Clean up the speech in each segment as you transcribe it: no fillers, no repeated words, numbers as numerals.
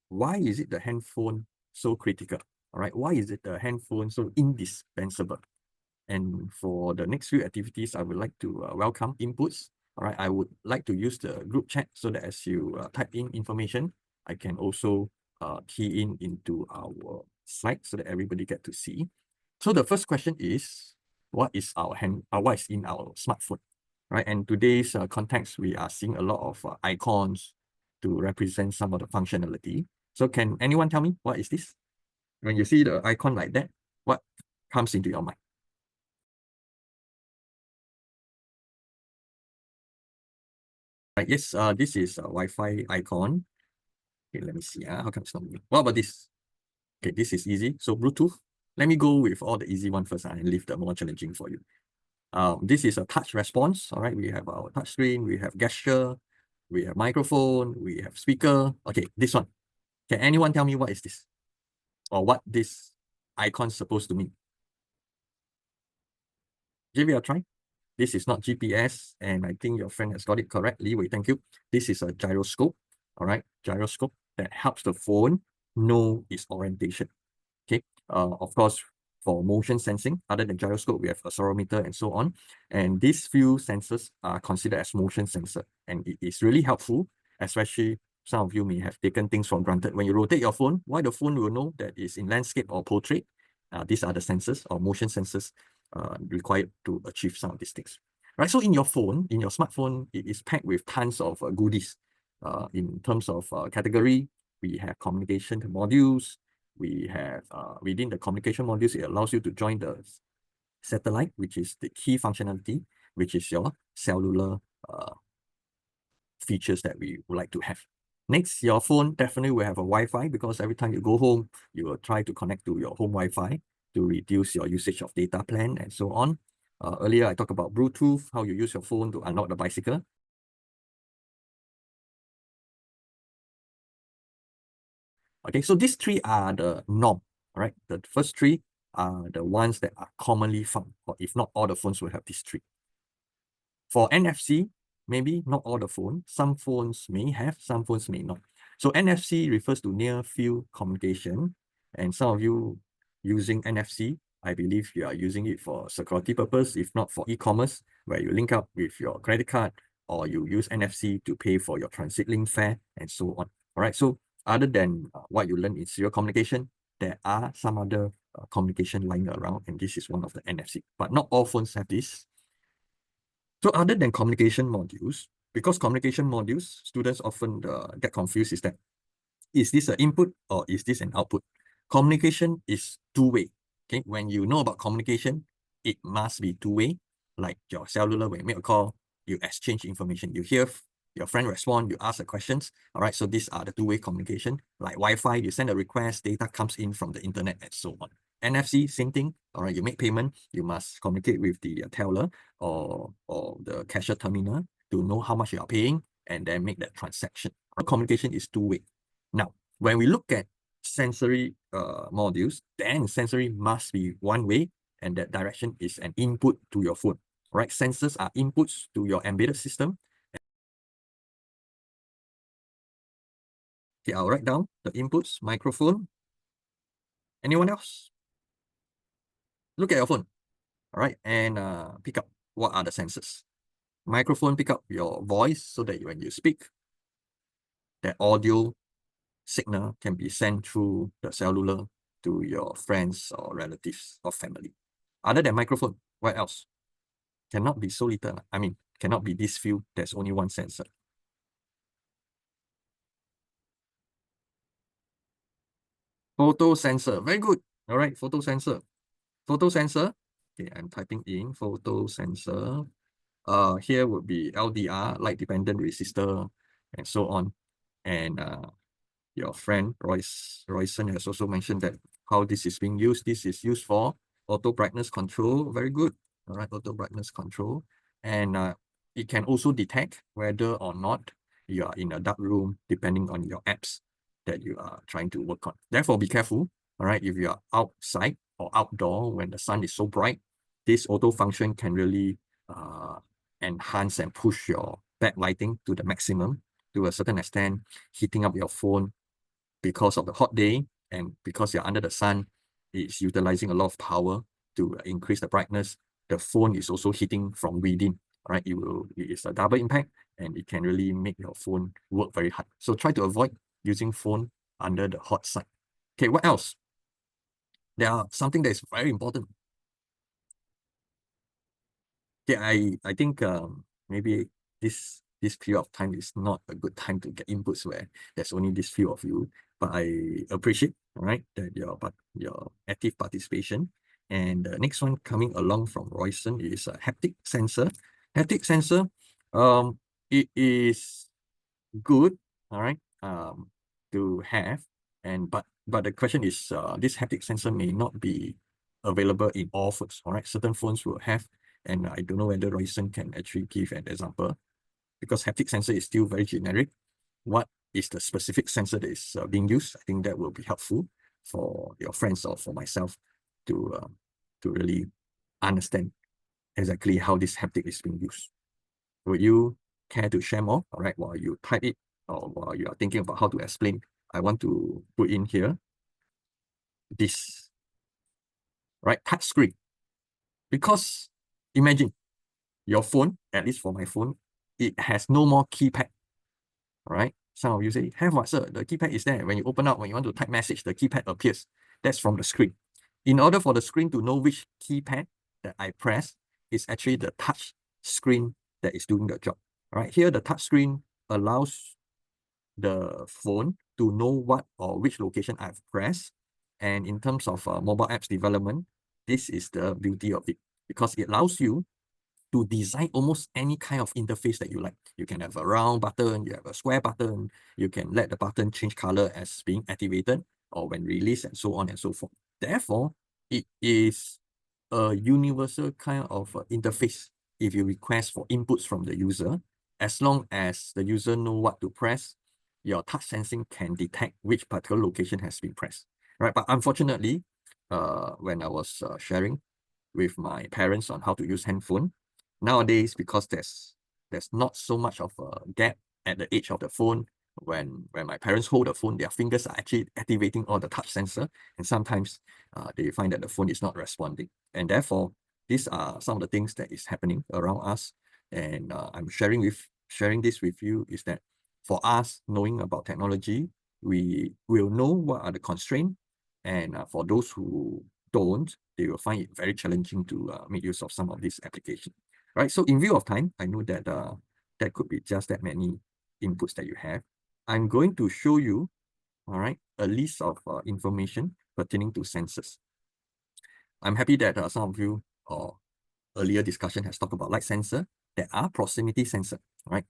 why is it the handphone so critical? All right, why is it the handphone so indispensable? And for the next few activities, I would like to welcome inputs. All right, I would like to use the group chat so that as you type in information, I can also key in into our slide so that everybody get to see. So the first question is, what is what is in our smartphone, right? And today's context, we are seeing a lot of icons to represent some of the functionality. So can anyone tell me what is this? When you see the icon like that, what comes into your mind? Right, yes, this is a Wi-Fi icon. Okay, let me see. How come it's not moving? What about this? Okay, this is easy. So Bluetooth. Let me go with all the easy one first and leave the more challenging for you. This is a touch response. All right, we have our touch screen, we have gesture, we have microphone, we have speaker. Okay, this one. Can anyone tell me what is this? Or what this icon supposed to mean? Give it a try. This is not GPS, and I think your friend has got it correctly. Wait, thank you. This is a gyroscope. All right, gyroscope that helps the phone know its orientation. Okay, of course, for motion sensing, other than gyroscope, we have accelerometer and so on. And these few sensors are considered as motion sensor, and it is really helpful, especially some of you may have taken things for granted. When you rotate your phone, why the phone will know that it's in landscape or portrait? These are the sensors or motion sensors required to achieve some of these things. Right, so in your phone, in your smartphone, it is packed with tons of goodies. In terms of category, we have communication modules. We have within the communication modules, it allows you to join the satellite, which is the key functionality, which is your cellular features that we would like to have. Next, your phone definitely will have a Wi-Fi because every time you go home, you will try to connect to your home Wi-Fi to reduce your usage of data plan and so on. Earlier, I talked about Bluetooth, how you use your phone to unlock the bicycle. Okay, so these three are the norm, all right? The first three are the ones that are commonly found, or if not all the phones will have these three. For NFC, maybe not all the phones. Some phones may have, some phones may not. So NFC refers to near field communication. And some of you using NFC, I believe you are using it for security purpose, if not for e-commerce, where you link up with your credit card or you use NFC to pay for your transit link fare and so on. All right, so other than what you learn in serial communication, there are some other communication lying around, and this is one of the NFC. But not all phones have this. So other than communication modules, because communication modules, students often get confused is this an input or is this an output? Communication is two-way. Okay, when you know about communication, it must be two-way. Like your cellular, when you make a call, you exchange information. You hear your friend respond, you ask the questions. All right, so these are the two-way communication. Like Wi-Fi, you send a request, data comes in from the internet and so on. NFC, same thing. All right, you make payment, you must communicate with the teller or the cashier terminal to know how much you are paying and then make that transaction. Communication is two-way. Now, when we look at sensory modules, then sensory must be one way, and that direction is an input to your phone. Right? Sensors are inputs to your embedded system. Okay, I'll write down the inputs, microphone. Anyone else? Look at your phone. All right, and pick up what are the sensors. Microphone pick up your voice so that when you speak, that audio signal can be sent through the cellular to your friends or relatives or family. Other than microphone, what else? Cannot be so little. I mean, cannot be this few. There's only one sensor. Photo sensor. Very good. All right, photo sensor. Photo sensor. Okay, I'm typing in photo sensor. Here would be LDR, light dependent resistor, and so on. And your friend Royson has also mentioned that how this is being used. This is used for auto brightness control. Very good. All right, auto brightness control. And it can also detect whether or not you are in a dark room, depending on your apps that you are trying to work on. Therefore, be careful. All right, if you are outside or outdoor when the sun is so bright, this auto function can really enhance and push your backlighting to the maximum to a certain extent, heating up your phone because of the hot day and because you're under the sun, it's utilizing a lot of power to increase the brightness. The phone is also heating from within, right? It's a double impact and it can really make your phone work very hard. So try to avoid using phone under the hot sun. Okay, what else? There are something that is very important. Okay, I think maybe this period of time is not a good time to get inputs where there's only this few of you, but I appreciate, all right, that your active participation. And the next one coming along from Royston is a haptic sensor. Haptic sensor, it is good, all right, to have, and but the question is, this haptic sensor may not be available in all phones, all right. Certain phones will have, and I don't know whether Royston can actually give an example, because haptic sensor is still very generic. What is the specific sensor that is being used? I think that will be helpful for your friends or for myself to really understand exactly how this haptic is being used. Would you care to share more? All right, while you type it or while you are thinking about how to explain, I want to put in here this, right, touch screen. Because imagine your phone, at least for my phone, it has no more keypad. All right. Some of you say, have what, sir? The keypad is there. When you open up, when you want to type message, the keypad appears. That's from the screen. In order for the screen to know which keypad that I press, it's actually the touch screen that is doing the job. All right. Here, the touch screen allows the phone to know what or which location I've pressed. And in terms of mobile apps development, this is the beauty of it, because it allows you to design almost any kind of interface that you like. You can have a round button, you have a square button, you can let the button change color as being activated or when released, and so on and so forth. Therefore, it is a universal kind of interface if you request for inputs from the user. As long as the user know what to press, your touch sensing can detect which particular location has been pressed. Right? But unfortunately, when I was sharing with my parents on how to use handphone, nowadays, because there's not so much of a gap at the edge of the phone, when my parents hold the phone, their fingers are actually activating all the touch sensor, and sometimes they find that the phone is not responding. And therefore, these are some of the things that is happening around us. And I'm sharing this with you, is that for us, knowing about technology, we will know what are the constraints. And for those who don't, they will find it very challenging to make use of some of these applications. Right. So in view of time, I know that that could be just that many inputs that you have. I'm going to show you, all right, a list of information pertaining to sensors. I'm happy that some of you or earlier discussion has talked about light sensor. There are proximity sensor, right?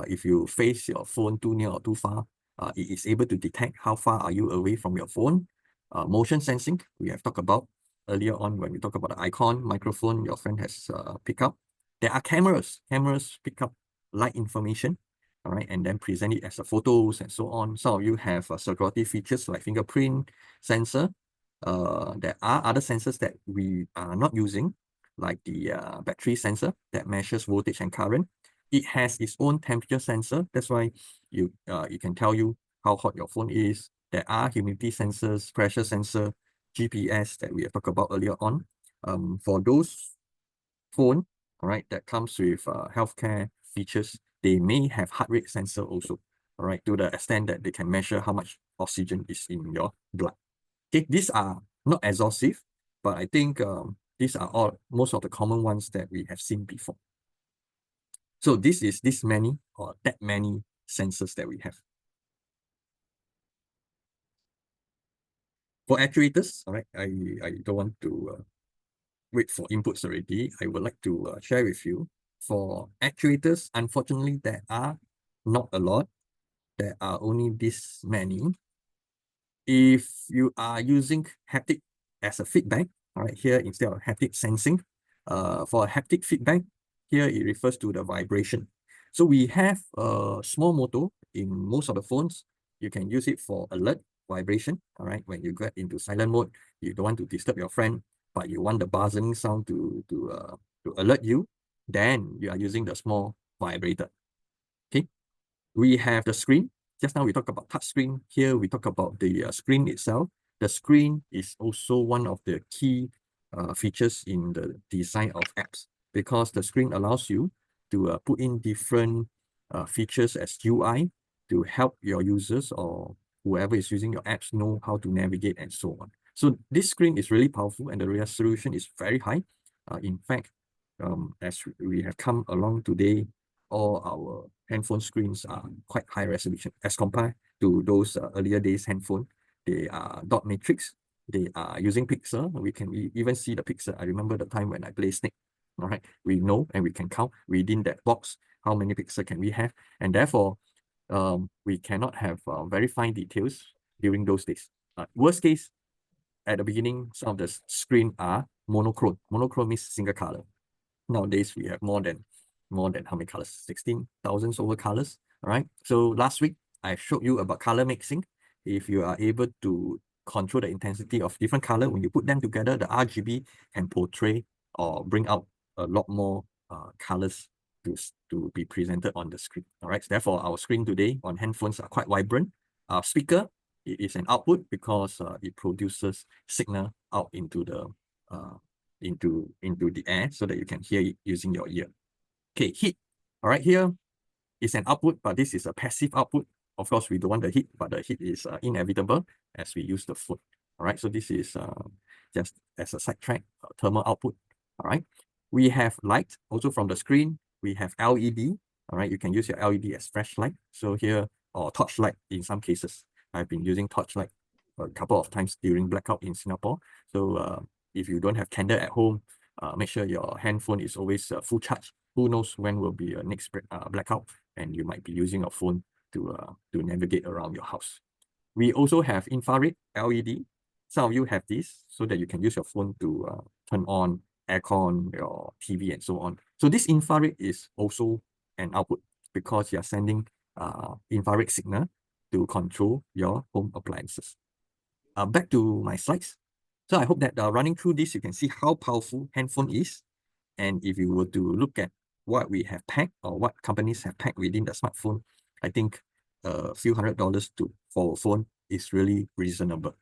If you face your phone too near or too far, it is able to detect how far are you away from your phone. Motion sensing, we have talked about earlier on when we talk about the icon, microphone, your friend has picked up. There are cameras. Cameras pick up light information, all right, and then present it as a photos and so on. Some of you have security features like fingerprint sensor. There are other sensors that we are not using, like the battery sensor that measures voltage and current. It has its own temperature sensor. That's why it can tell you how hot your phone is. There are humidity sensors, pressure sensor, GPS that we have talked about earlier on. For those phone, all right, that comes with healthcare features, they may have heart rate sensor also, all right, to the extent that they can measure how much oxygen is in your blood. Okay, these are not exhaustive, but I think these are all most of the common ones that we have seen before. So this is this many or that many sensors that we have. For actuators, all right, I don't want to wait for inputs already. I would like to share with you. For actuators, unfortunately, there are not a lot. There are only this many. If you are using haptic as a feedback, all right, here instead of haptic sensing, for haptic feedback, here it refers to the vibration. So we have a small motor in most of the phones. You can use it for alert vibration, all right? When you get into silent mode, you don't want to disturb your friend, but you want the buzzing sound to alert you, then you are using the small vibrator, okay? We have the screen. just now we talked about touchscreen. Here we talk about the screen itself. The screen is also one of the key features in the design of apps, because the screen allows you to put in different features as UI to help your users or whoever is using your apps know how to navigate and so on. So this screen is really powerful and the resolution is very high. In fact, as we have come along today, all our handphone screens are quite high resolution as compared to those earlier days handphone. They are dot matrix. They are using pixel. We can even see the pixel. I remember the time when I play Snake. All right, we know and we can count within that box how many pixels can we have, and therefore we cannot have very fine details during those days. Worst case, at the beginning, some of the screen are monochrome. Monochrome means single color. Nowadays, we have more than how many colors? 16,000 over colors. All right. So last week, I showed you about color mixing. If you are able to control the intensity of different color, when you put them together, the RGB can portray or bring out a lot more colors to be presented on the screen. All right. So therefore, our screen today on handphones are quite vibrant. Our speaker, it is an output because it produces signal out into the into the air so that you can hear it using your ear. Okay, heat. All right, here is an output, but this is a passive output. Of course, we don't want the heat, but the heat is inevitable as we use the phone. All right, so this is just as a sidetrack, thermal output. All right, we have light also from the screen. We have LED. All right, you can use your LED as flashlight. So here, or torchlight in some cases. I've been using torchlight a couple of times during blackout in Singapore. So if you don't have candle at home, make sure your handphone is always full charge. Who knows when will be a next blackout, and you might be using your phone to navigate around your house. We also have infrared LED. Some of you have this so that you can use your phone to turn on aircon, your TV, and so on. So this infrared is also an output because you are sending infrared signal to control your home appliances. Back to my slides. So I hope that running through this, you can see how powerful handphone is. And if you were to look at what we have packed or what companies have packed within the smartphone, I think a few $100s for a phone is really reasonable.